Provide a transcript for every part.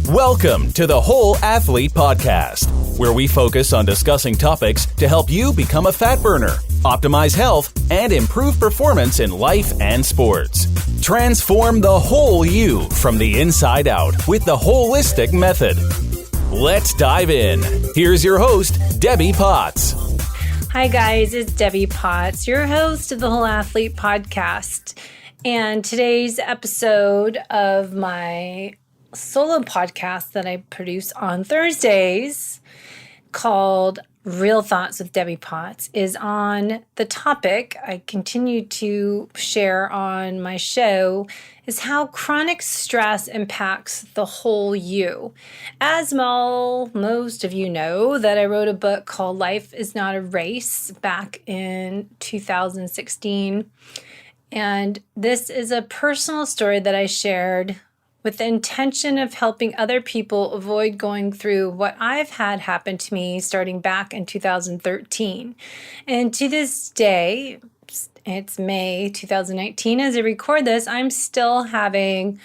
Welcome to the Whole Athlete Podcast, where we focus on discussing topics to help you become a fat burner, optimize health, and improve performance in life and sports. Transform the whole you from the inside out with the WHOLESTIC Method. Let's dive in. Here's your host, Debbie Potts. Hi guys, it's Debbie Potts, your host of the Whole Athlete Podcast. And today's episode of my solo podcast that I produce on Thursdays called Real Thoughts with Debbie Potts is on the topic I continue to share on my show is how chronic stress impacts the whole you. As most of you know, that I wrote a book called Life is Not a Race back in 2016. And this is a personal story that I shared with the intention of helping other people avoid going through what I've had happen to me starting back in 2013. And to this day, it's May 2019, as I record this, I'm still having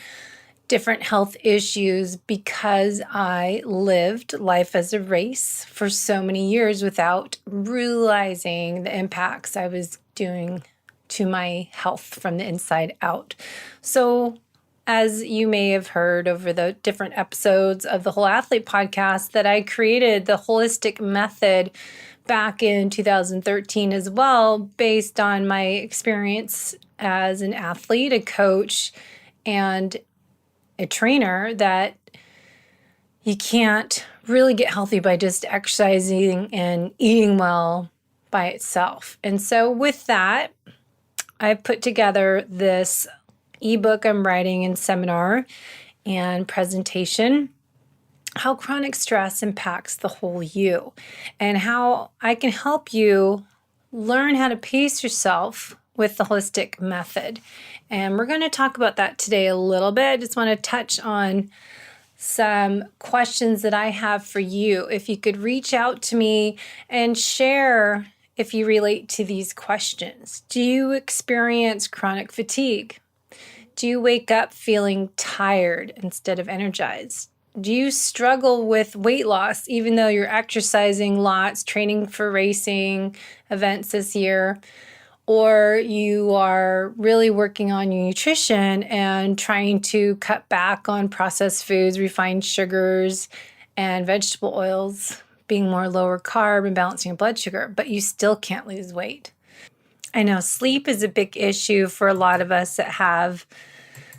different health issues because I lived life as a race for so many years without realizing the impacts I was doing to my health from the inside out. So, as you may have heard over the different episodes of the Whole Athlete Podcast, that I created the WHOLESTIC Method back in 2013 as well, based on my experience as an athlete, a coach, and a trainer, that you can't really get healthy by just exercising and eating well by itself. And so with that, I've put together this ebook I'm writing and seminar and presentation, how chronic stress impacts the whole you, and how I can help you learn how to pace yourself with the WHOLESTIC Method. And we're going to talk about that today a little bit. I just want to touch on some questions that I have for you. If you could reach out to me and share if you relate to these questions. Do you experience chronic fatigue? Do you wake up feeling tired instead of energized? Do you struggle with weight loss even though you're exercising lots, training for racing events this year? Or you are really working on your nutrition and trying to cut back on processed foods, refined sugars, and vegetable oils, being more lower carb and balancing your blood sugar, but you still can't lose weight. I know sleep is a big issue for a lot of us that have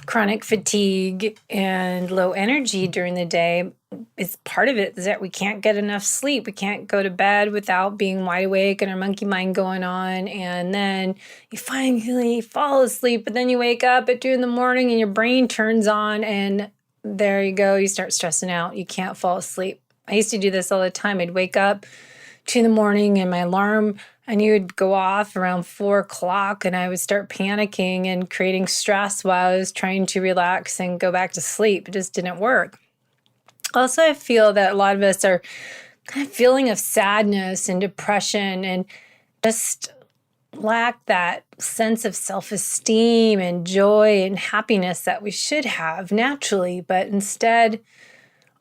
chronic fatigue and low energy during the day. It's part of it is that we can't get enough sleep. We can't go to bed without being wide awake and our monkey mind going on. And then you finally fall asleep, but then you wake up at 2 a.m. and your brain turns on and there you go. You start stressing out. You can't fall asleep. I used to do this all the time. I'd wake up 2 a.m. and my alarm, I knew it would go off around 4 o'clock and I would start panicking and creating stress while I was trying to relax and go back to sleep. It just didn't work. Also, I feel that a lot of us are kind of feeling of sadness and depression and just lack that sense of self-esteem and joy and happiness that we should have naturally, but instead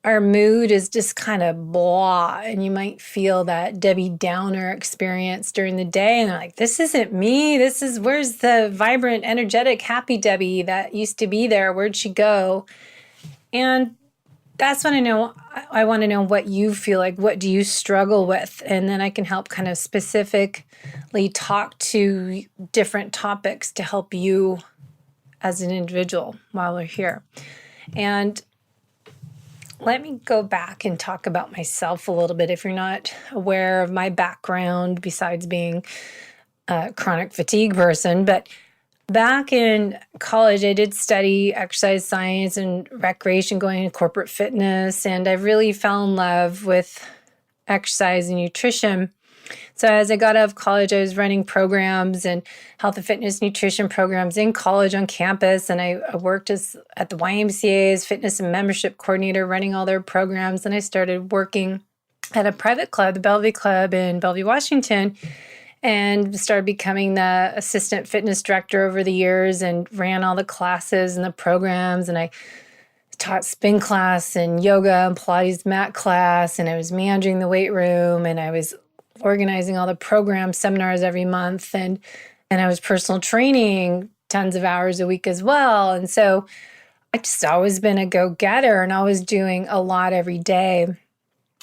our mood is just kind of blah, and you might feel that Debbie Downer experience during the day, and they're like, this isn't me. Where's the vibrant, energetic, happy Debbie that used to be there? Where'd she go? And that's when I want to know what you feel like. What do you struggle with? And then I can help kind of specifically talk to different topics to help you as an individual while we're here. And let me go back and talk about myself a little bit if you're not aware of my background besides being a chronic fatigue person. But back in college, I did study exercise science and recreation, going to corporate fitness, and I really fell in love with exercise and nutrition. So as I got out of college, I was running programs and health and fitness nutrition programs in college on campus. And I worked at the YMCA as fitness and membership coordinator, running all their programs. And I started working at a private club, the Bellevue Club in Bellevue, Washington, and started becoming the assistant fitness director over the years and ran all the classes and the programs. And I taught spin class and yoga and Pilates mat class, and I was managing the weight room, and I was organizing all the program seminars every month, and I was personal training tons of hours a week as well. And so I just always been a go-getter and always doing a lot every day.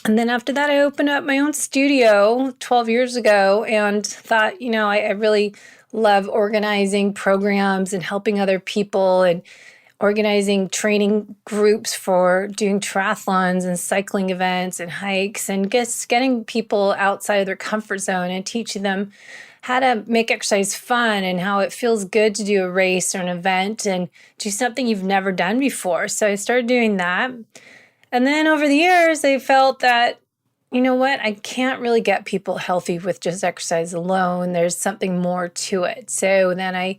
And then after that, I opened up my own studio 12 years ago and thought, I really love organizing programs and helping other people and organizing training groups for doing triathlons and cycling events and hikes, and just getting people outside of their comfort zone and teaching them how to make exercise fun and how it feels good to do a race or an event and do something you've never done before. So I started doing that. And then over the years, I felt that, I can't really get people healthy with just exercise alone. There's something more to it. So then I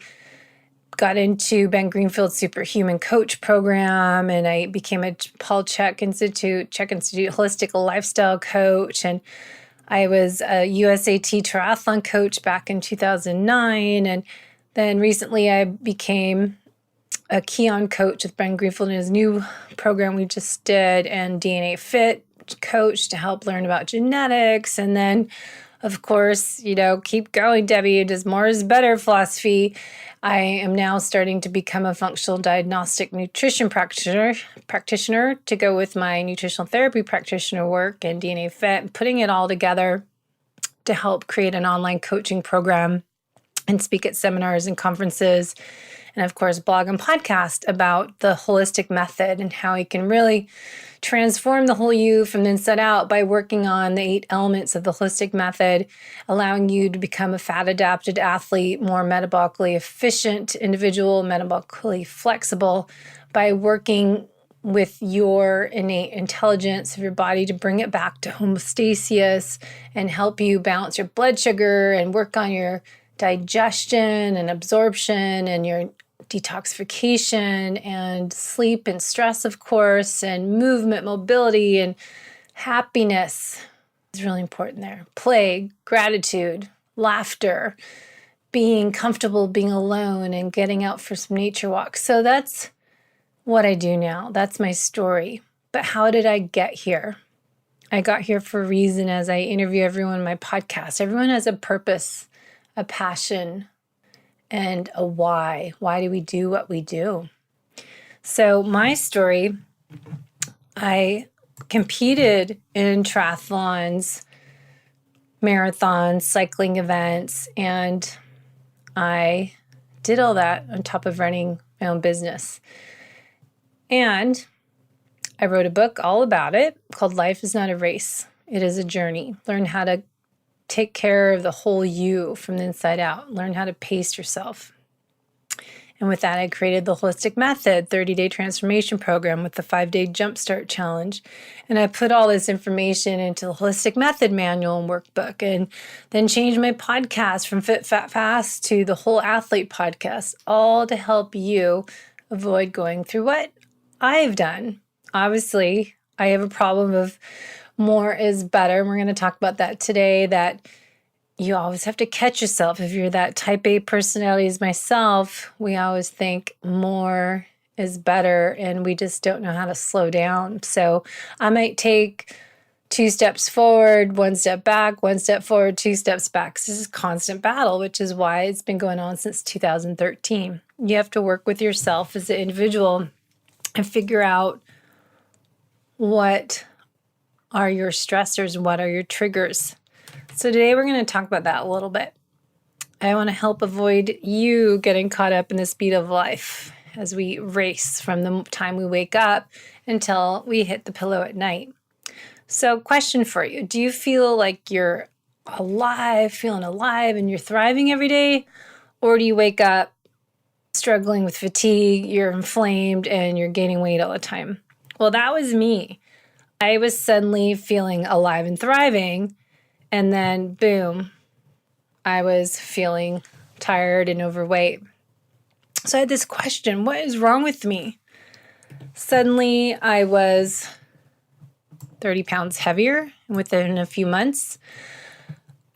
got into Ben Greenfield's Superhuman Coach program, and I became a Paul Chek Institute holistic lifestyle coach. And I was a USAT triathlon coach back in 2009. And then recently I became a Keon coach with Ben Greenfield in his new program we just did, and DNA Fit coach to help learn about genetics. And then, of course, keep going, Debbie. Does more is better philosophy. I am now starting to become a functional diagnostic nutrition practitioner to go with my nutritional therapy practitioner work and DNA Fit, and putting it all together to help create an online coaching program and speak at seminars and conferences. And of course, blog and podcast about the holistic method and how you can really transform the whole you from the inside out by working on the 8 elements of the holistic method, allowing you to become a fat-adapted athlete, more metabolically efficient individual, metabolically flexible, by working with your innate intelligence of your body to bring it back to homeostasis and help you balance your blood sugar and work on your digestion and absorption and your detoxification and sleep and stress, of course, and movement, mobility, and happiness is really important there. Play, gratitude, laughter, being comfortable being alone and getting out for some nature walks. So that's what I do now. That's my story. But how did I get here? I got here for a reason. As I interview everyone in my podcast, everyone has a purpose, a passion, and a why. Why do we do what we do? So my story, I competed in triathlons, marathons, cycling events, and I did all that on top of running my own business. And I wrote a book all about it called Life is Not a Race. It is a journey. Learn how to take care of the whole you from the inside out. Learn how to pace yourself. And with that, I created the Holistic Method 30-day transformation program with the 5-day jumpstart challenge. And I put all this information into the Holistic Method manual and workbook, and then changed my podcast from Fit, Fat, Fast to the Whole Athlete podcast, all to help you avoid going through what I've done. Obviously, I have a problem of more is better. And we're going to talk about that today, that you always have to catch yourself. If you're that type A personality as myself, we always think more is better, and we just don't know how to slow down. So I might take 2 steps forward, 1 step back, 1 step forward, 2 steps back. This is a constant battle, which is why it's been going on since 2013. You have to work with yourself as an individual and figure out what are your stressors, what are your triggers. So today we're going to talk about that a little bit. I want to help avoid you getting caught up in the speed of life as we race from the time we wake up until we hit the pillow at night. So question for you, do you feel like you're feeling alive and you're thriving every day? Or do you wake up struggling with fatigue, you're inflamed, and you're gaining weight all the time? Well, that was me. I was suddenly feeling alive and thriving, and then boom, I was feeling tired and overweight. So I had this question, what is wrong with me? Suddenly I was 30 pounds heavier, and within a few months,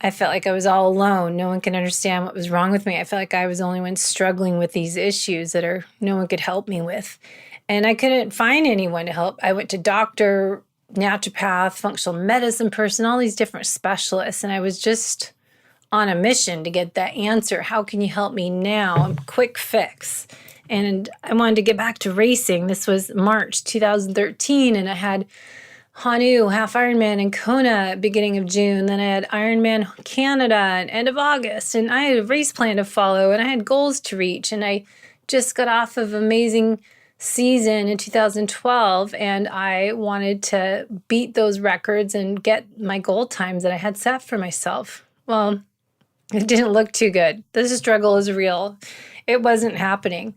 I felt like I was all alone. No one can understand what was wrong with me. I felt like I was the only one struggling with these issues that no one could help me with. And I couldn't find anyone to help. I went to doctor, naturopath, functional medicine person, all these different specialists. And I was just on a mission to get that answer. How can you help me now? Quick fix. And I wanted to get back to racing. This was March 2013, and I had Honu, half Ironman in Kona, beginning of June. Then I had Ironman Canada at end of August. And I had a race plan to follow, and I had goals to reach. And I just got off of an amazing season in 2012, and I wanted to beat those records and get my goal times that I had set for myself. Well, it didn't look too good. This struggle is real. It wasn't happening.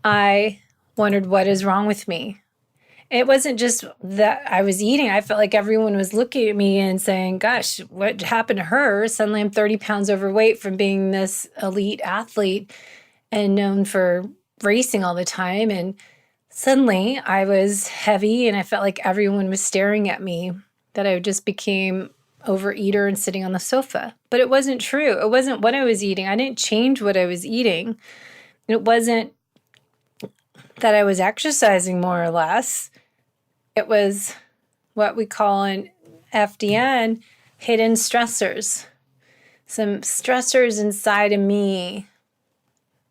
I wondered, what is wrong with me? It wasn't just that I was eating. I felt like everyone was looking at me and saying, gosh, what happened to her? Suddenly I'm 30 pounds overweight from being this elite athlete and known for racing all the time. And suddenly I was heavy and I felt like everyone was staring at me, that I just became overeater and sitting on the sofa. But it wasn't true. It wasn't what I was eating. I didn't change what I was eating. It wasn't that I was exercising more or less. It was what we call in FDN hidden stressors. Some stressors inside of me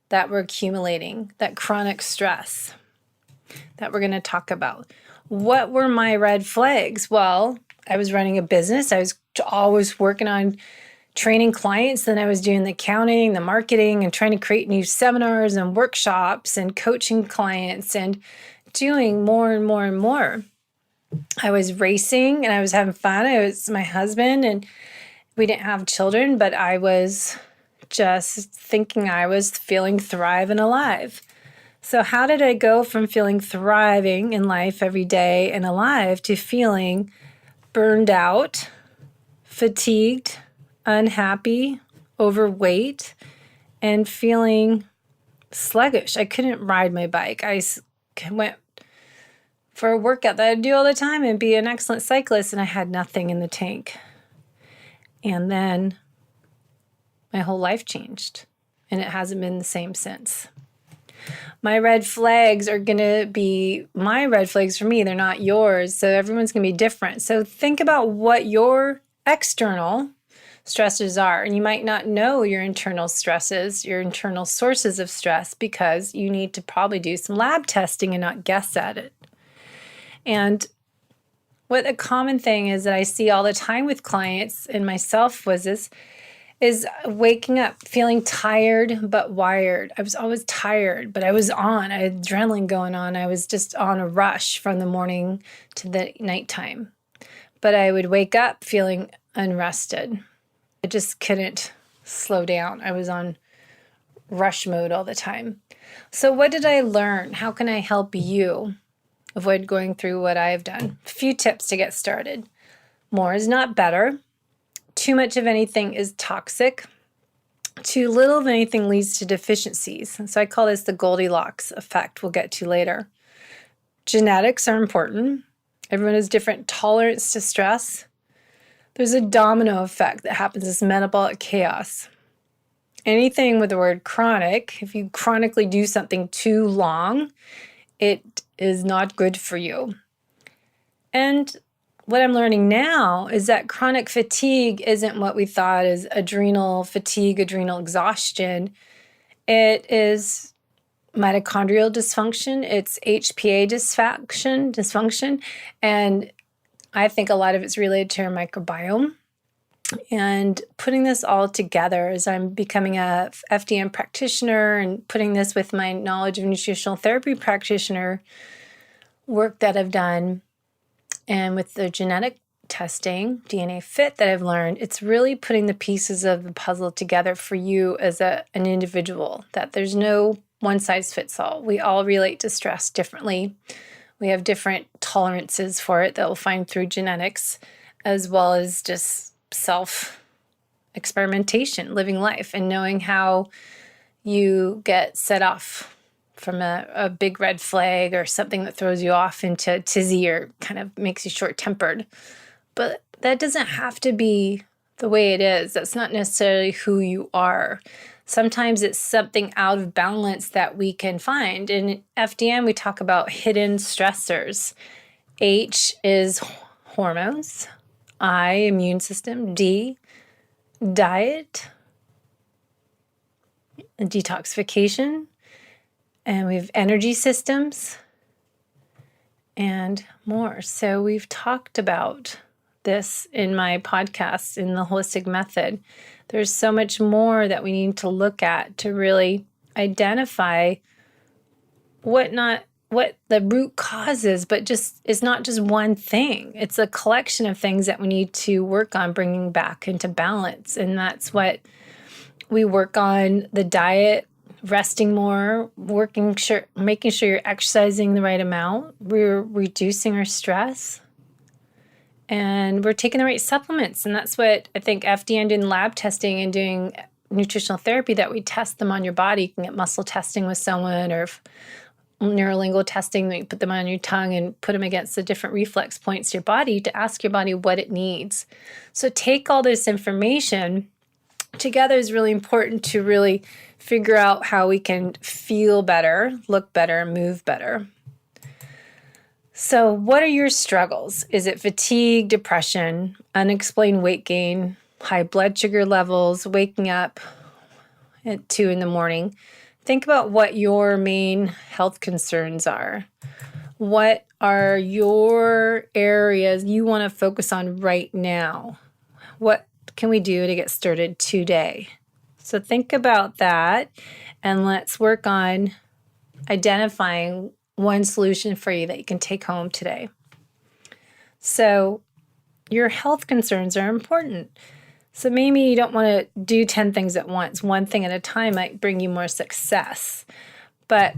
that were accumulating, that chronic stress that we're going to talk about. What were my red flags? Well, I was running a business. I was always working on training clients. Then I was doing the accounting, the marketing, and trying to create new seminars and workshops and coaching clients and doing more and more and more. I was racing and I was having fun. I was my husband and we didn't have children, but I was just thinking I was feeling thrive and alive. So how did I go from feeling thriving in life every day and alive to feeling burned out, fatigued, unhappy, overweight, and feeling sluggish? I couldn't ride my bike. I went for a workout that I'd do all the time and be an excellent cyclist, and I had nothing in the tank. And then my whole life changed, and it hasn't been the same since. My red flags are going to be my red flags for me. They're not yours, so everyone's going to be different. So think about what your external stresses are, and you might not know your internal stresses, your internal sources of stress, because you need to probably do some lab testing and not guess at it. And what a common thing is that I see all the time with clients and myself is waking up feeling tired but wired. I was always tired, but I was on. I had adrenaline going on. I was just on a rush from the morning to the nighttime. But I would wake up feeling unrested. I just couldn't slow down. I was on rush mode all the time. So what did I learn? How can I help you avoid going through what I've done? A few tips to get started. More is not better. Too much of anything is toxic. Too little of anything leads to deficiencies. And so I call this the Goldilocks effect. We'll get to later. Genetics are important. Everyone has different tolerance to stress. There's a domino effect that happens, this metabolic chaos. Anything with the word chronic, if you chronically do something too long, it is not good for you. And what I'm learning now is that chronic fatigue isn't what we thought is adrenal fatigue, adrenal exhaustion. It is mitochondrial dysfunction. It's HPA dysfunction. And I think a lot of it's related to our microbiome. And putting this all together as I'm becoming a FDN practitioner and putting this with my knowledge of nutritional therapy practitioner work that I've done, and with the genetic testing, DNA Fit that I've learned, it's really putting the pieces of the puzzle together for you as an individual, that there's no one size fits all. We all relate to stress differently. We have different tolerances for it that we'll find through genetics, as well as just self-experimentation, living life, and knowing how you get set off from a big red flag or something that throws you off into tizzy or kind of makes you short-tempered. But that doesn't have to be the way it is. That's not necessarily who you are. Sometimes it's something out of balance that we can find. In FDN, we talk about hidden stressors. H is hormones, I, immune system, D, diet, detoxification, and we have energy systems, and more. So we've talked about this in my podcast, in the Holistic Method. There's so much more that we need to look at to really identify what the root cause is, but just it's not just one thing. It's a collection of things that we need to work on bringing back into balance. And that's what we work on: the diet, resting more, making sure you're exercising the right amount, we're reducing our stress, and we're taking the right supplements. And that's what I think FDN doing lab testing and doing nutritional therapy, that we test them on your body. You can get muscle testing with someone, or neurolingual testing, that you put them on your tongue and put them against the different reflex points to your body to ask your body what it needs. So take all this information together is really important to really figure out how we can feel better, look better, move better. So what are your struggles? Is it fatigue, depression, unexplained weight gain, high blood sugar levels, waking up at 2 a.m? Think about what your main health concerns are. What are your areas you want to focus on right now? What can we do to get started today? So think about that, and let's work on identifying one solution for you that you can take home today. So your health concerns are important. So maybe you don't want to do 10 things at once. One thing at a time might bring you more success. But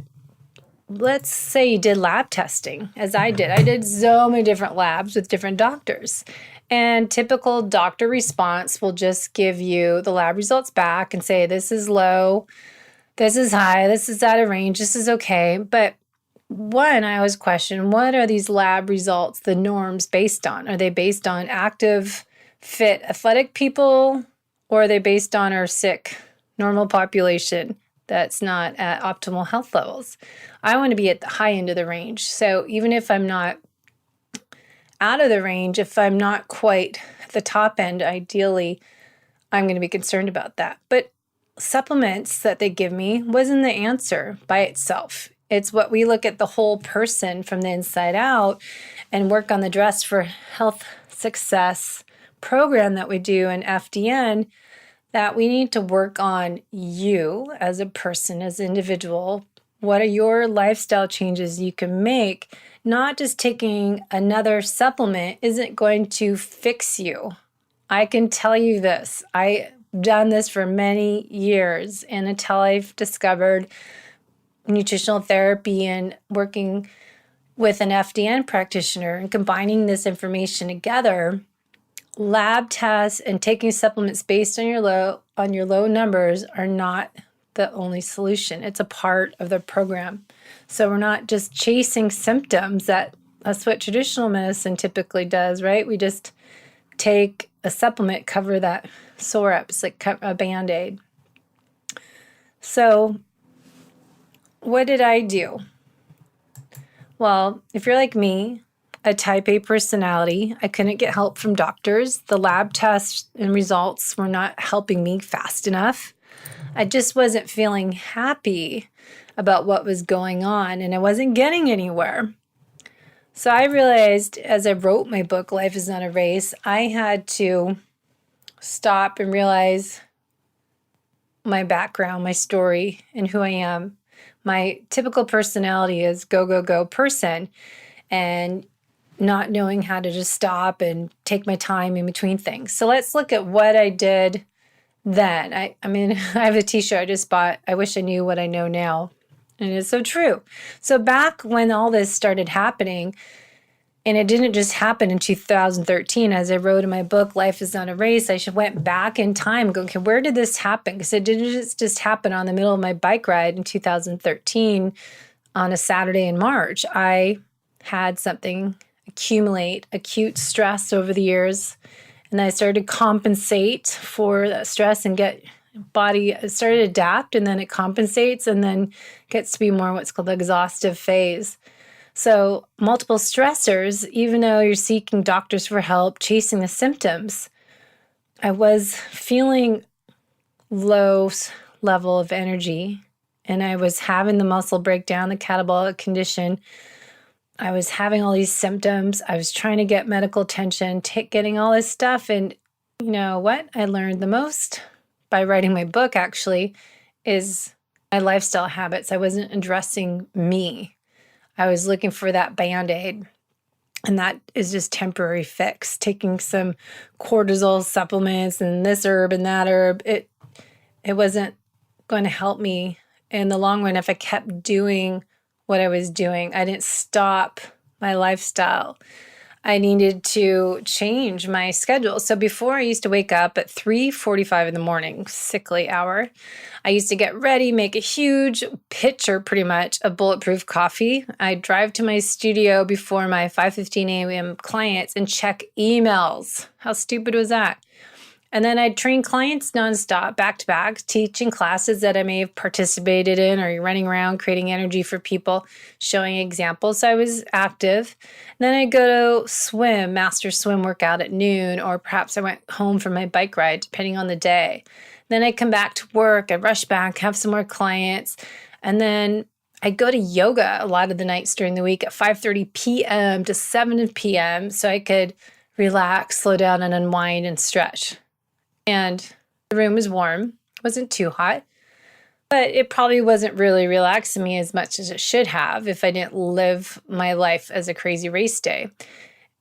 let's say you did lab testing, as I did. I did so many different labs with different doctors. And typical doctor response will just give you the lab results back and say, this is low, this is high, this is out of range, this is okay. But I always question, what are these lab results, the norms, based on? Are they based on active, fit, athletic people, or are they based on our sick, normal population that's not at optimal health levels? I want to be at the high end of the range. So even if I'm not out of the range, if I'm not quite at the top end, ideally, I'm going to be concerned about that. But supplements that they give me wasn't the answer by itself. It's what we look at the whole person from the inside out and work on the Dress for Health Success program that we do in FDN, that we need to work on you as a person, as an individual. What are your lifestyle changes you can make? Not just taking another supplement isn't going to fix you. I can tell you this. I've done this for many years, and until I've discovered nutritional therapy and working with an FDN practitioner and combining this information together, lab tests and taking supplements based on your low numbers are not the only solution. It's a part of the program. So we're not just chasing symptoms. That's what traditional medicine typically does, right? We just take a supplement, cover that sore up. It's like a Band-Aid. So what did I do? Well, if you're like me, a type A personality, I couldn't get help from doctors. The lab tests and results were not helping me fast enough. I just wasn't feeling happy about what was going on, and I wasn't getting anywhere. So I realized, as I wrote my book, Life is Not a Race, I had to stop and realize my background, my story, and who I am. My typical personality is go, go, go person, and not knowing how to just stop and take my time in between things. So let's look at what I did then. I have a t-shirt I just bought, I wish I knew what I know now. And it's so true. So back when all this started happening, and it didn't just happen in 2013, as I wrote in my book, Life is Not a Race, I went back in time and go, okay, where did this happen? Because it didn't just happen on the middle of my bike ride in 2013 on a Saturday in March. I had something accumulate, acute stress over the years, and I started to compensate for that stress and get body started to adapt, and then it compensates and then gets to be more what's called the exhaustive phase. So multiple stressors, even though you're seeking doctors for help, chasing the symptoms, I was feeling low level of energy, and I was having the muscle breakdown, the catabolic condition. I was having all these symptoms. I was trying to get medical attention, getting all this stuff. And you know what I learned the most by writing my book, actually, is my lifestyle habits. I wasn't addressing me. I was looking for that Band-Aid. And that is just temporary fix. Taking some cortisol supplements and this herb and that herb, it wasn't going to help me in the long run if I kept doing what I was doing. I didn't stop my lifestyle. I needed to change my schedule. So before, I used to wake up at 3:45 in the morning, sickly hour. I used to get ready, make a huge pitcher pretty much of bulletproof coffee. I'd drive to my studio before my 5:15 a.m. clients and check emails. How stupid was that? And then I'd train clients nonstop, back to back, teaching classes that I may have participated in, or running around creating energy for people, showing examples. So I was active. And then I'd go to swim, master swim workout at noon, or perhaps I went home from my bike ride, depending on the day. Then I'd come back to work, I'd rush back, have some more clients. And then I'd go to yoga a lot of the nights during the week at 5:30 p.m. to 7 p.m. so I could relax, slow down, and unwind and stretch. And the room was warm. It wasn't too hot, but it probably wasn't really relaxing me as much as it should have if I didn't live my life as a crazy race day.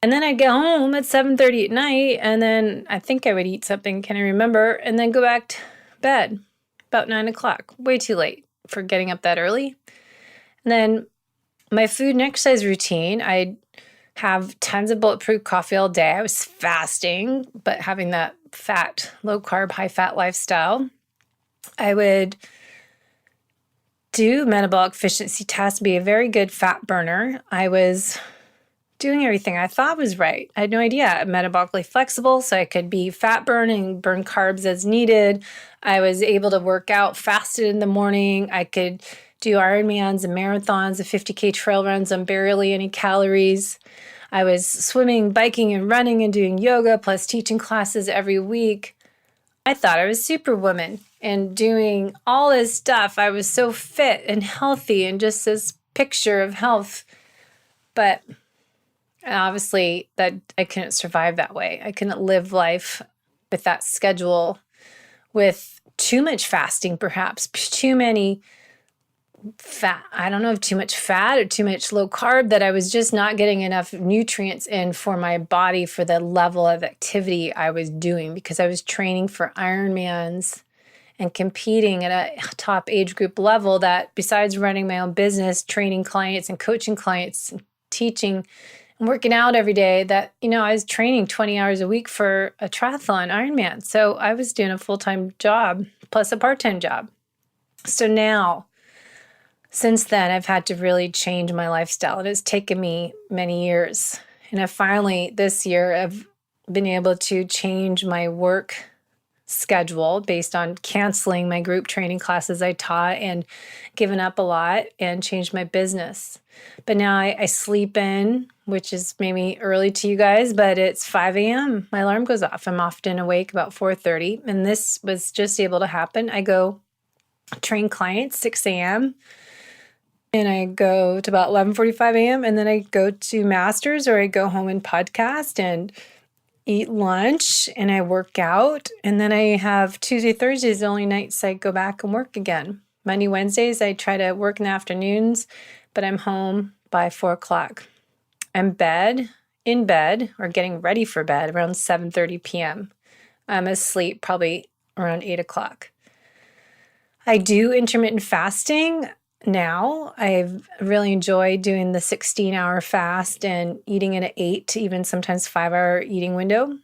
And then I'd get home at 7:30 at night, and then I think I would eat something, can I remember, and then go back to bed about 9 o'clock. Way too late for getting up that early. And then my food and exercise routine, I'd have tons of bulletproof coffee all day. I was fasting, but having that fat, low carb, high fat lifestyle. I would do metabolic efficiency tests, be a very good fat burner. I was doing everything I thought was right. I had no idea. I'm metabolically flexible, so I could be fat burning, burn carbs as needed. I was able to work out fasted in the morning. I could do Ironmans and marathons, the 50K trail runs on barely any calories. I was swimming, biking, and running and doing yoga, plus teaching classes every week. I thought I was Superwoman and doing all this stuff. I was so fit and healthy and just this picture of health. But obviously that I couldn't survive that way. I couldn't live life with that schedule, with too much fasting, perhaps, too many fat. I don't know if too much fat or too much low carb, that I was just not getting enough nutrients in for my body for the level of activity I was doing, because I was training for Ironmans and competing at a top age group level that, besides running my own business, training clients and coaching clients, and teaching and working out every day, that, I was training 20 hours a week for a triathlon Ironman. So I was doing a full-time job plus a part-time job. So now, since then, I've had to really change my lifestyle. It has taken me many years. And I finally, this year, I've been able to change my work schedule based on canceling my group training classes I taught and given up a lot, and changed my business. But now I sleep in, which is maybe early to you guys, but it's 5 a.m. My alarm goes off. I'm often awake about 4:30. And this was just able to happen. I go train clients 6 a.m., and I go to about 11:45 a.m. and then I go to masters, or I go home and podcast and eat lunch, and I work out. And then I have Tuesday, Thursdays, the only nights I go back and work again. Monday, Wednesdays, I try to work in the afternoons, but I'm home by 4 o'clock. I'm in bed or getting ready for bed around 7:30 p.m. I'm asleep probably around 8 o'clock. I do intermittent fasting. Now, I've really enjoyed doing the 16-hour fast and eating in an 8 to even sometimes 5-hour eating window.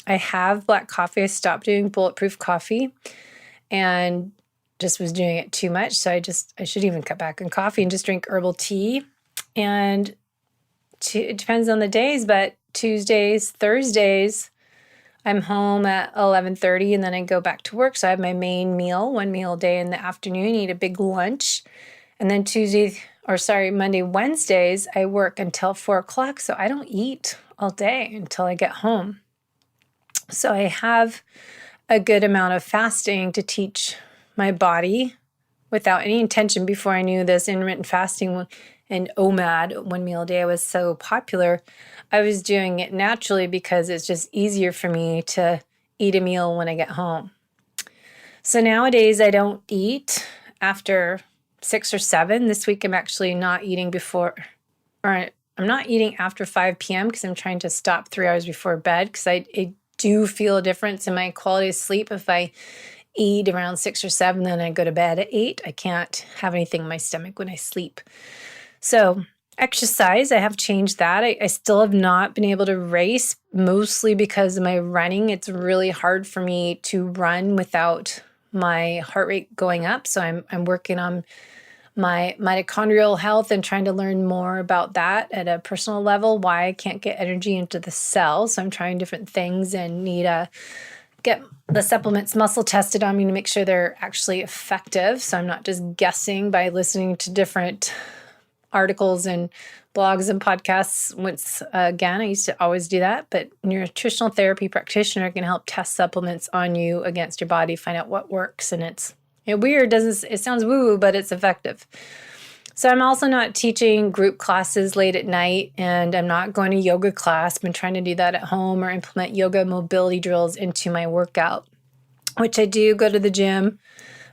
I have black coffee. I stopped doing bulletproof coffee and just was doing it too much. So I should even cut back on coffee and just drink herbal tea. And it depends on the days, but Tuesdays, Thursdays, I'm home at 11:30 and then I go back to work. So I have my main meal, one meal a day in the afternoon, eat a big lunch. And then Monday, Wednesdays, I work until 4 o'clock. So I don't eat all day until I get home. So I have a good amount of fasting to teach my body without any intention. Before I knew this intermittent fasting and OMAD, one meal a day, was so popular, I was doing it naturally because it's just easier for me to eat a meal when I get home. So nowadays I don't eat after 6 or 7. This week I'm actually not eating I'm not eating after 5 p.m. because I'm trying to stop 3 hours before bed, because I do feel a difference in my quality of sleep. If I eat around 6 or 7, then I go to bed at 8. I can't have anything in my stomach when I sleep. So exercise, I have changed that. I still have not been able to race, mostly because of my running. It's really hard for me to run without my heart rate going up. So I'm working on my mitochondrial health and trying to learn more about that at a personal level, why I can't get energy into the cell. So I'm trying different things and need to get the supplements muscle tested on me to make sure they're actually effective. So I'm not just guessing by listening to different articles and blogs and podcasts. Again, I used to always do that, but nutritional therapy practitioner can help test supplements on you against your body, find out what works. And it sounds woo-woo, but it's effective. So I'm also not teaching group classes late at night, and I'm not going to yoga class. I've been trying to do that at home or implement yoga mobility drills into my workout, which I do go to the gym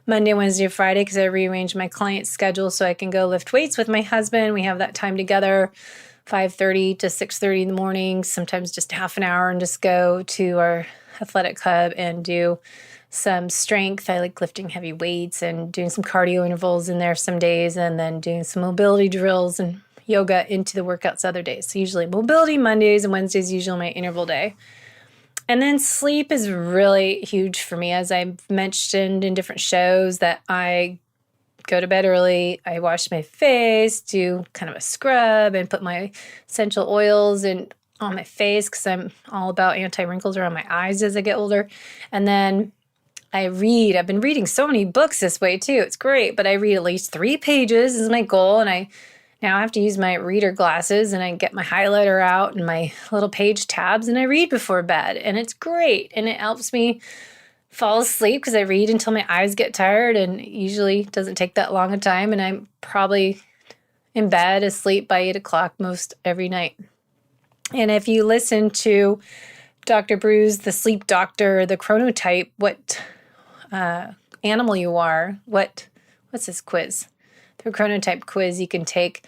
Monday, Wednesday, Friday, because I rearrange my client's schedule so I can go lift weights with my husband. We have that time together, 5:30 to 6:30 in the morning, sometimes just half an hour, and just go to our athletic hub and do some strength. I like lifting heavy weights and doing some cardio intervals in there some days, and then doing some mobility drills and yoga into the workouts other days. So usually mobility Mondays and Wednesdays, usually my interval day. And then sleep is really huge for me. As I've mentioned in different shows, that I go to bed early, I wash my face, do kind of a scrub, and put my essential oils on my face, because I'm all about anti-wrinkles around my eyes as I get older. And then I read. I've been reading so many books this way too. It's great, but I read at least 3 pages is my goal. And now I have to use my reader glasses, and I get my highlighter out and my little page tabs, and I read before bed, and it's great. And it helps me fall asleep because I read until my eyes get tired, and it usually doesn't take that long a time. And I'm probably in bed asleep by 8 o'clock most every night. And if you listen to Dr. Brews, the sleep doctor, the chronotype, what animal you are, what's this quiz? The chronotype quiz you can take.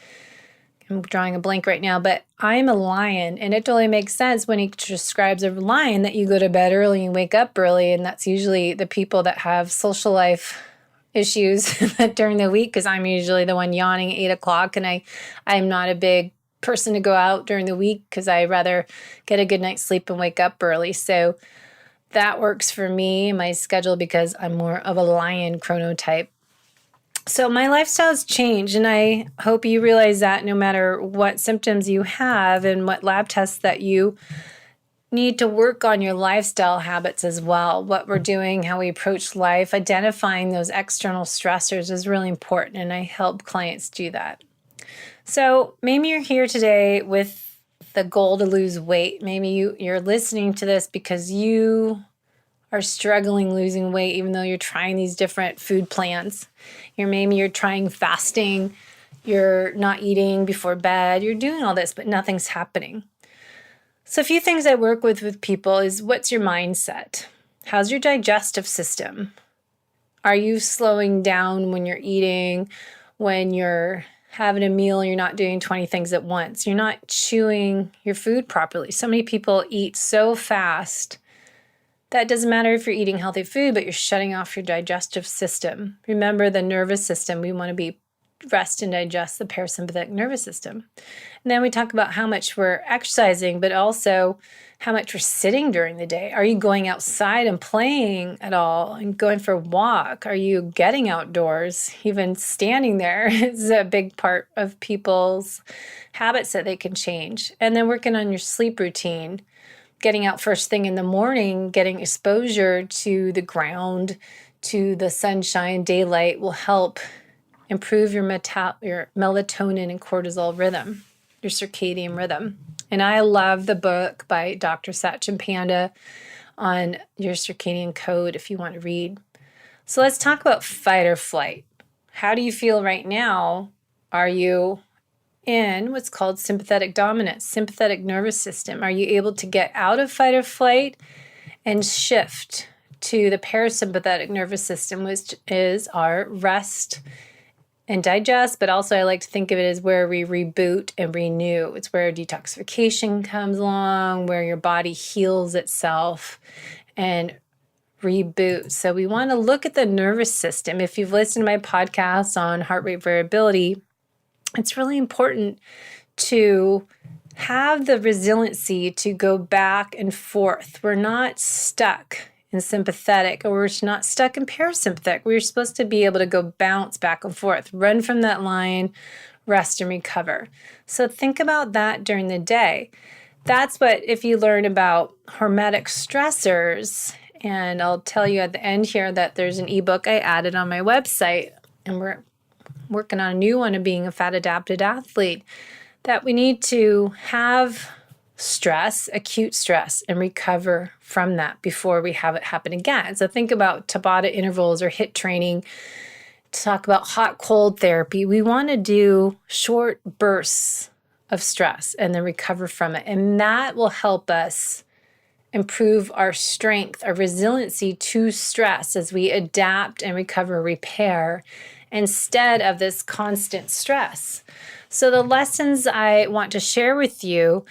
I'm drawing a blank right now, but I'm a lion, and it totally makes sense when he describes a lion that you go to bed early and wake up early, and that's usually the people that have social life issues during the week, because I'm usually the one yawning at 8 o'clock, and I'm not a big person to go out during the week because I rather get a good night's sleep and wake up early. So that works for me, my schedule, because I'm more of a lion chronotype. So my lifestyle's changed, and I hope you realize that no matter what symptoms you have and what lab tests that you need to work on your lifestyle habits as well. What we're doing, how we approach life, identifying those external stressors is really important, and I help clients do that. So maybe you're here today with the goal to lose weight. Maybe you're listening to this because you are struggling losing weight, even though you're trying these different food plans. Maybe you're trying fasting, you're not eating before bed, you're doing all this, but nothing's happening. So a few things I work with people is, what's your mindset? How's your digestive system? Are you slowing down when you're eating, when you're having a meal and you're not doing 20 things at once? You're not chewing your food properly. So many people eat so fast that it doesn't matter if you're eating healthy food, but you're shutting off your digestive system. Remember, the nervous system, we want to be rest and digest the parasympathetic nervous system. And then we talk about how much we're exercising, but also how much we're sitting during the day. Are you going outside and playing at all and going for a walk? Are you getting outdoors? Even standing there is a big part of people's habits that they can change. And then working on your sleep routine. getting out first thing in the morning, getting exposure to the ground, to the sunshine, daylight will help improve your melatonin and cortisol rhythm, your circadian rhythm. And I love the book by Dr. Satchin Panda on your circadian code if you want to read. So let's talk about fight or flight. How do you feel right now? Are you in what's called sympathetic dominance, sympathetic nervous system? Are you able to get out of fight or flight and shift to the parasympathetic nervous system, which is our rest and digest, but also I like to think of it as where we reboot and renew. It's where detoxification comes along, where your body heals itself and reboots. So we want to look at the nervous system. If you've listened to my podcast on heart rate variability, it's really important to have the resiliency to go back and forth. We're not stuck in sympathetic, or we're not stuck in parasympathetic. We're supposed to be able to go bounce back and forth, run from that line, rest and recover. So think about that during the day. That's what, if you learn about hormetic stressors, and I'll tell you at the end here that there's an ebook I added on my website, and we're working on a new one of being a fat adapted athlete, that we need to have stress, acute stress, and recover from that before we have it happen again. So think about Tabata intervals or HIIT training. To talk about hot cold therapy, we want to do short bursts of stress and then recover from it. And that will help us improve our strength, our resiliency to stress as we adapt and recover, repair, instead of this constant stress. So the lessons I want to share with you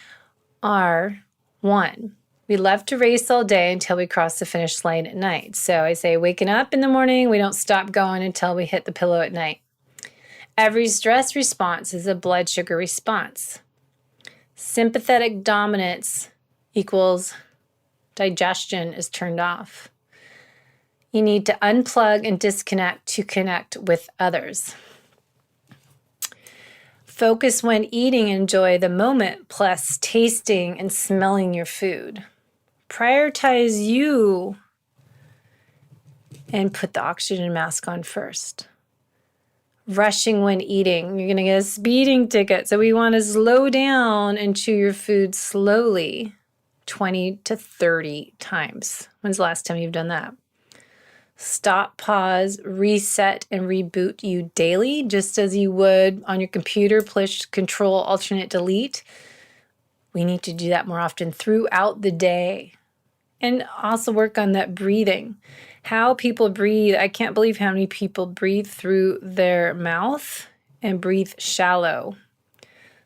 are, 1, we love to race all day until we cross the finish line at night. So I say waking up in the morning, we don't stop going until we hit the pillow at night. Every stress response is a blood sugar response. Sympathetic dominance equals digestion is turned off. You need to unplug and disconnect to connect with others. Focus when eating, enjoy the moment, plus tasting and smelling your food. Prioritize you and put the oxygen mask on first. Rushing when eating, you're going to get a speeding ticket. So we want to slow down and chew your food slowly, 20 to 30 times. When's the last time you've done that? Stop, pause, reset, and reboot you daily, just as you would on your computer, push Control, Alternate, Delete. We need to do that more often throughout the day. And also work on that breathing. How people breathe. I can't believe how many people breathe through their mouth and breathe shallow.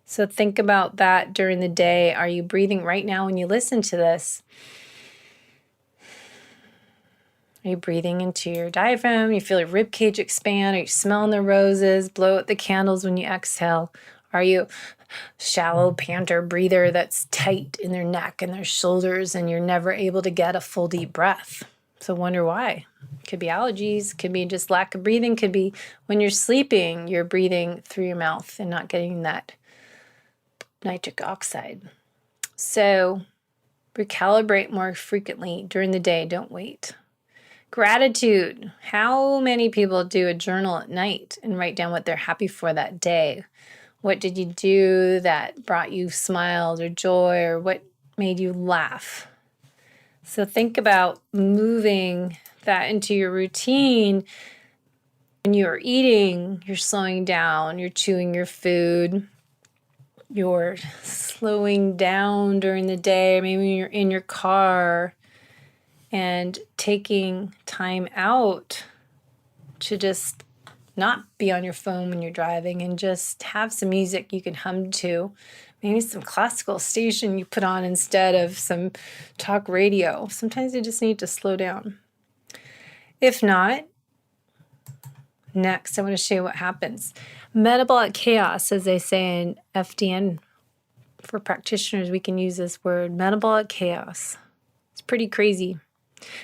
So think about that during the day. Are you breathing right now when you listen to this? Are you breathing into your diaphragm? You feel your rib cage expand? Are you smelling the roses? Blow out the candles when you exhale. Are you shallow panter breather that's tight in their neck and their shoulders and you're never able to get a full deep breath? So wonder why. Could be allergies, could be just lack of breathing, could be when you're sleeping, you're breathing through your mouth and not getting that nitric oxide. So recalibrate more frequently during the day, don't wait. Gratitude. How many people do a journal at night and write down what they're happy for that day? What did you do that brought you smiles or joy, or what made you laugh? So think about moving that into your routine. When you're eating, you're slowing down, you're chewing your food, you're slowing down during the day, maybe you're in your car, and taking time out to just not be on your phone when you're driving and just have some music you can hum to. Maybe some classical station you put on instead of some talk radio. Sometimes you just need to slow down. If not, next I want to show you what happens. Metabolic chaos, as they say in FDN. For practitioners, we can use this word, metabolic chaos. It's pretty crazy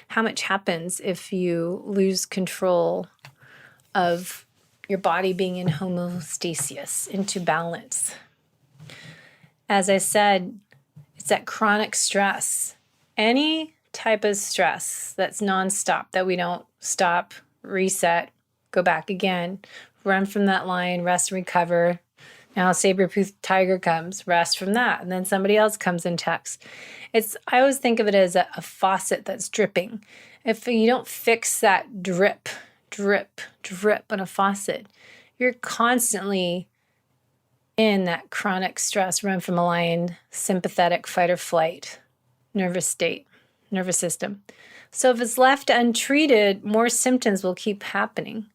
how much happens if you lose control of your body being in homeostasis, into balance. As I said, It's that chronic stress. Any type of stress that's nonstop, that we don't stop, reset, go back again, run from that lion, rest and recover. Now saber-toothed tiger comes, rest from that, and then somebody else comes and attacks. I always think of it as a faucet that's dripping. If you don't fix that drip on a faucet, you're constantly in that chronic stress, run from a lion, sympathetic fight or flight, nervous system. So if it's left untreated, more symptoms will keep happening.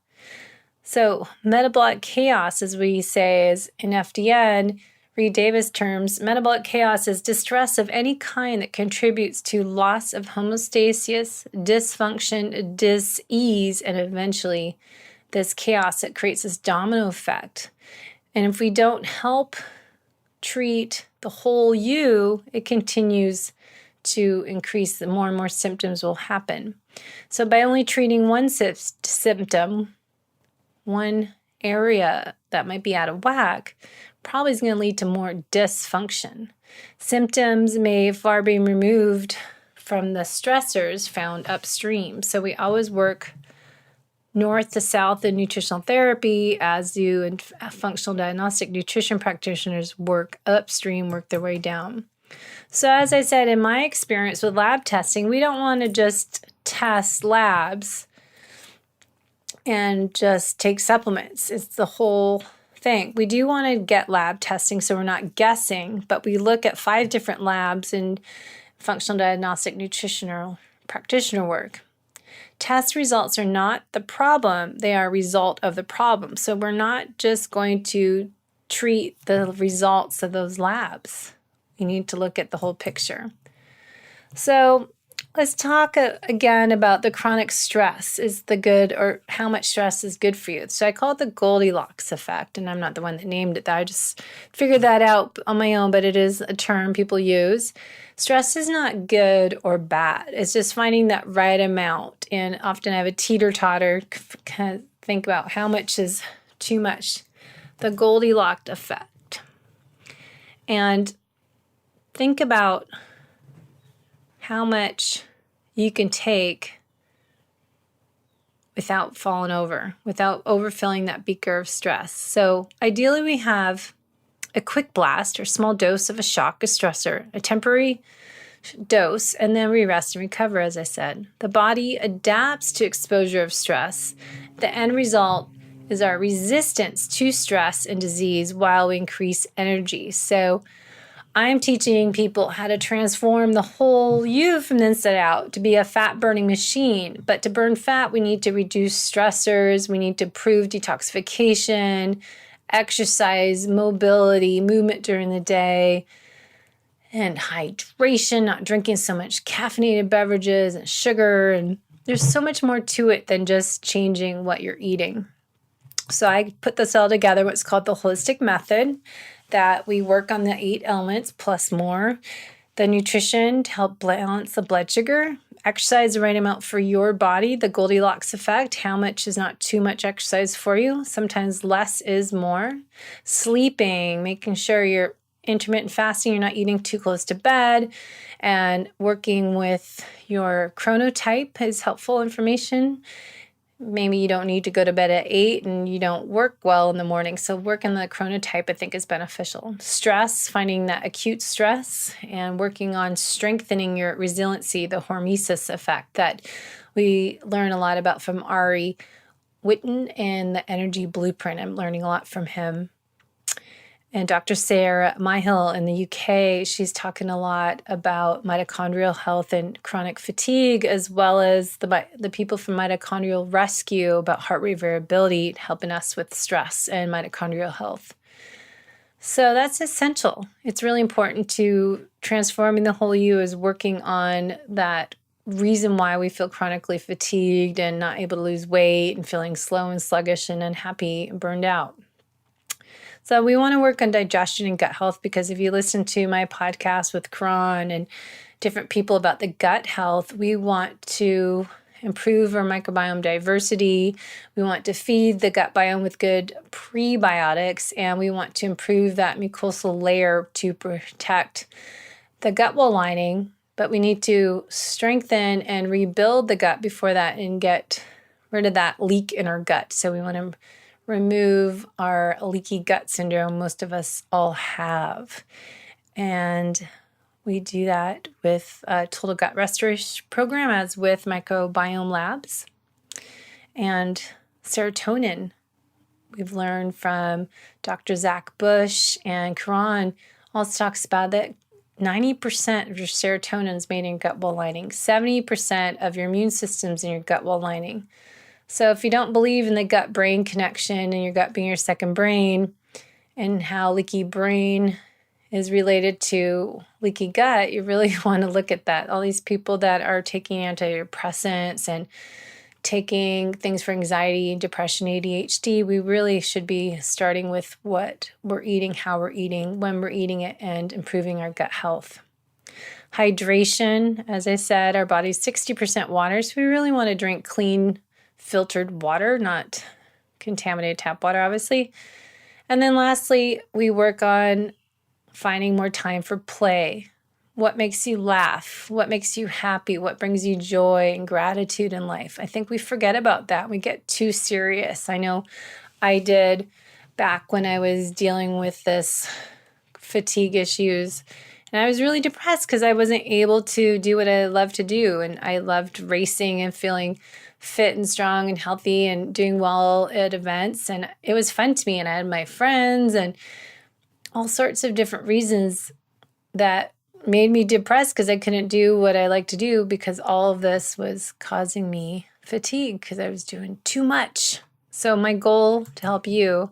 So metabolic chaos, as we say, is in FDN, Reed Davis terms, metabolic chaos is distress of any kind that contributes to loss of homeostasis, dysfunction, dis-ease, and eventually this chaos that creates this domino effect. And if we don't help treat the whole you, it continues to increase. The more and more symptoms will happen. So by only treating one symptom, one area that might be out of whack, probably is going to lead to more dysfunction. Symptoms may far be removed from the stressors found upstream. So we always work north to south in nutritional therapy, as do and functional diagnostic nutrition practitioners work upstream, work their way down. So as I said, in my experience with lab testing, we don't want to just test labs and just take supplements. It's the whole thing. We do want to get lab testing so we're not guessing, but we look at 5 different labs in functional diagnostic nutritional practitioner work. Test results are not the problem, they are a result of the problem. So we're not just going to treat the results of those labs. We need to look at the whole picture. So let's talk again about the chronic stress. Is the good, or how much stress is good for you? So I call it the Goldilocks effect, and I'm not the one that named it. I just figured that out on my own, but it is a term people use. Stress is not good or bad. It's just finding that right amount. And often I have a teeter-totter, kind of think about how much is too much. The Goldilocks effect. And think about how much you can take without falling over, without overfilling that beaker of stress. So ideally we have a quick blast or small dose of a shock, a stressor, a temporary dose, and then we rest and recover, as I said. The body adapts to exposure of stress. The end result is our resistance to stress and disease while we increase energy. So I'm teaching people how to transform the whole you from the inside out to be a fat-burning machine. But to burn fat, we need to reduce stressors. We need to improve detoxification, exercise, mobility, movement during the day, and hydration, not drinking so much caffeinated beverages and sugar. And there's so much more to it than just changing what you're eating. So I put this all together, what's called the WHOLESTIC Method, that we work on the 8 elements plus more. The nutrition to help balance the blood sugar, exercise the right amount for your body, the Goldilocks effect, how much is not too much exercise for you. Sometimes less is more. Sleeping, making sure you're intermittent fasting, you're not eating too close to bed, and working with your chronotype is helpful information. Maybe you don't need to go to bed at 8 and you don't work well in the morning. So working the chronotype, I think, is beneficial. Stress, finding that acute stress and working on strengthening your resiliency, the hormesis effect that we learn a lot about from Ari Whitten and the Energy Blueprint. I'm learning a lot from him. And Dr. Sarah Myhill in the UK, she's talking a lot about mitochondrial health and chronic fatigue, as well as the people from Mitochondrial Rescue about heart rate variability, helping us with stress and mitochondrial health. So that's essential. It's really important to transforming the whole you is working on that reason why we feel chronically fatigued and not able to lose weight and feeling slow and sluggish and unhappy and burned out. So we want to work on digestion and gut health, because if you listen to my podcast with Karan and different people about the gut health, we want to improve our microbiome diversity. We want to feed the gut biome with good prebiotics, and we want to improve that mucosal layer to protect the gut wall lining, but we need to strengthen and rebuild the gut before that and get rid of that leak in our gut. So we want to remove our leaky gut syndrome most of us all have. And we do that with a total gut restoration program, as with microbiome labs. And serotonin, we've learned from Dr. Zach Bush and Karan, also talks about that 90% of your serotonin is made in gut wall lining, 70% of your immune system's in your gut wall lining. So if you don't believe in the gut-brain connection and your gut being your second brain and how leaky brain is related to leaky gut, you really want to look at that. All these people that are taking antidepressants and taking things for anxiety, depression, ADHD, we really should be starting with what we're eating, how we're eating, when we're eating it, and improving our gut health. Hydration, as I said, our body's 60% water, so we really want to drink clean, filtered water, not contaminated tap water, obviously. And then lastly, we work on finding more time for play. What makes you laugh? What makes you happy? What brings you joy and gratitude in life? I think we forget about that. We get too serious. I know I did back when I was dealing with this fatigue issues. And I was really depressed because I wasn't able to do what I love to do. And I loved racing and feeling fit and strong and healthy and doing well at events. And it was fun to me. And I had my friends and all sorts of different reasons that made me depressed because I couldn't do what I like to do because all of this was causing me fatigue because I was doing too much. So my goal to help you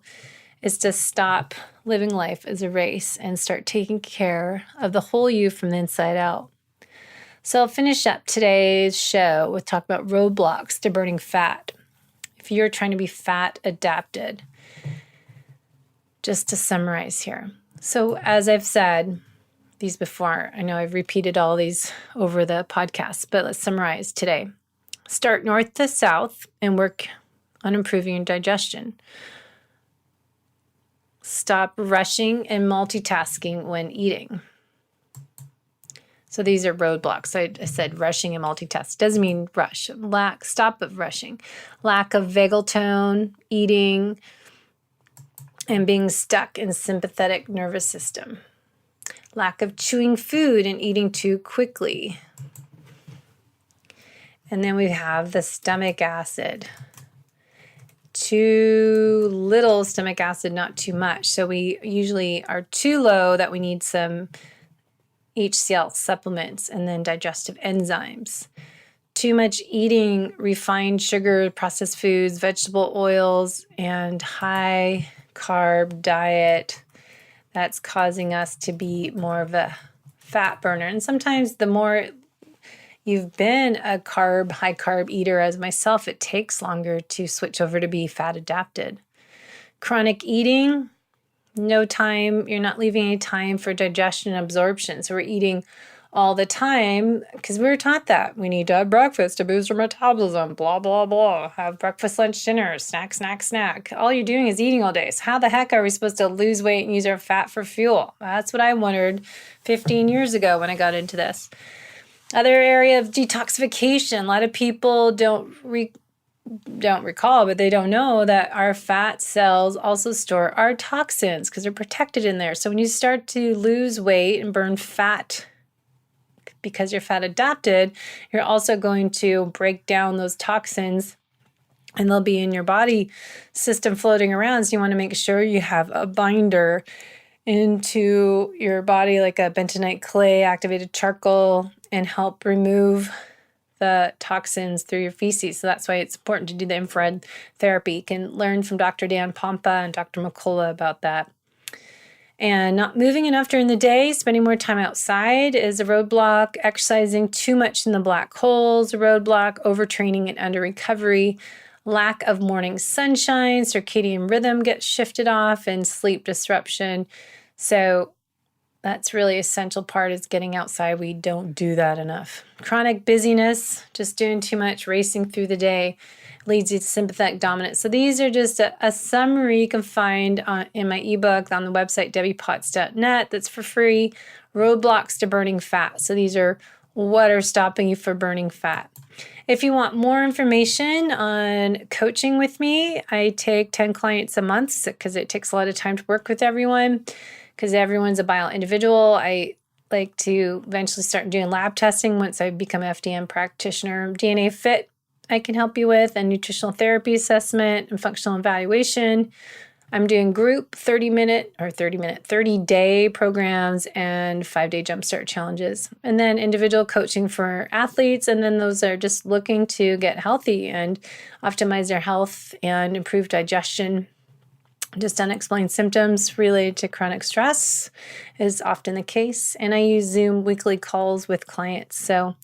is to stop living life as a race and start taking care of the whole you from the inside out. So I'll finish up today's show with talk about roadblocks to burning fat. If you're trying to be fat adapted, just to summarize here. So as I've said these before, I know I've repeated all these over the podcast, but let's summarize today. Start north to south and work on improving your digestion. Stop rushing and multitasking when eating. So these are roadblocks. I said rushing and multitask. Doesn't mean rush. Stop of rushing. Lack of vagal tone, eating, and being stuck in sympathetic nervous system. Lack of chewing food and eating too quickly. And then we have the stomach acid. Too little stomach acid, not too much. So we usually are too low that we need some HCl supplements and then digestive enzymes. Too much eating refined sugar, processed foods, vegetable oils, and high carb diet. That's causing us to be more of a fat burner. And sometimes the more you've been a high carb eater as myself, it takes longer to switch over to be fat adapted. Chronic eating, no time, you're not leaving any time for digestion and absorption. So we're eating all the time because we were taught that we need to have breakfast to boost our metabolism, blah, blah, blah. Have breakfast, lunch, dinner, snack, snack, snack. All you're doing is eating all day. So how the heck are we supposed to lose weight and use our fat for fuel? That's what I wondered 15 years ago when I got into this. Other area of detoxification. A lot of people don't recall, but they don't know that our fat cells also store our toxins because they're protected in there. So when you start to lose weight and burn fat because you're fat adapted, you're also going to break down those toxins and they'll be in your body system floating around. So you want to make sure you have a binder into your body like a bentonite clay, activated charcoal, and help remove the toxins through your feces. So that's why it's important to do the infrared therapy. You can learn from Dr. Dan Pompa and Dr. McCullough about that. And not moving enough during the day, spending more time outside is a roadblock. Exercising too much in the black holes, a roadblock. Overtraining and under recovery. Lack of morning sunshine, circadian rhythm gets shifted off, and sleep disruption. So That's really essential part is getting outside. We don't do that enough. Chronic busyness, just doing too much, racing through the day, leads you to sympathetic dominance. So these are just a summary you can find in my ebook on the website, debbiepotts.net. That's for free. Roadblocks to burning fat. So these are what are stopping you from burning fat. If you want more information on coaching with me, I take 10 clients a month because it takes a lot of time to work with everyone because everyone's a bio individual. I like to eventually start doing lab testing once I become an FDN practitioner. DNA Fit I can help you with, and nutritional therapy assessment and functional evaluation. I'm doing group 30-day programs and 5-day jumpstart challenges. And then individual coaching for athletes. And then those are just looking to get healthy and optimize their health and improve digestion. Just unexplained symptoms related to chronic stress is often the case. And I use Zoom weekly calls with clients. So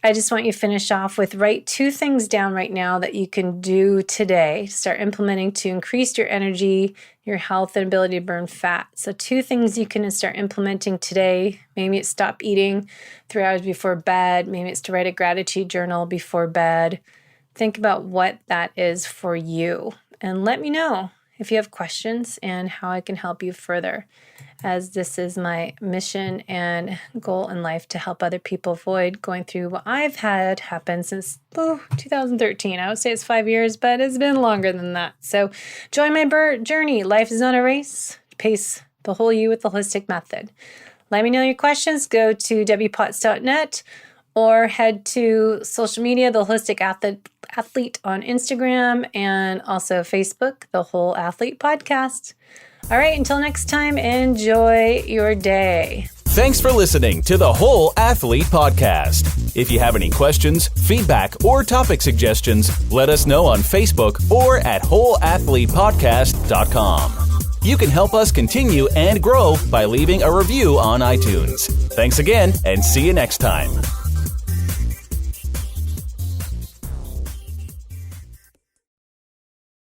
I just want you to finish off with write 2 things down right now that you can do today, start implementing to increase your energy, your health, and ability to burn fat. So 2 things you can start implementing today. Maybe it's stop eating 3 hours before bed. Maybe it's to write a gratitude journal before bed. Think about what that is for you and let me know if you have questions and how I can help you further, as this is my mission and goal in life to help other people avoid going through what I've had happen since 2013. I would say it's 5 years, but it's been longer than that. So join my journey. Life is not a race. Pace the whole you with the WHOLESTIC Method. Let me know your questions. Go to debbiepotts.net or head to social media, the Holistic Athlete on Instagram and also Facebook, the Whole Athlete Podcast. All right, until next time, enjoy your day. Thanks for listening to the Whole Athlete Podcast. If you have any questions, feedback, or topic suggestions, let us know on Facebook or at wholeathletepodcast.com. You can help us continue and grow by leaving a review on iTunes. Thanks again, and see you next time.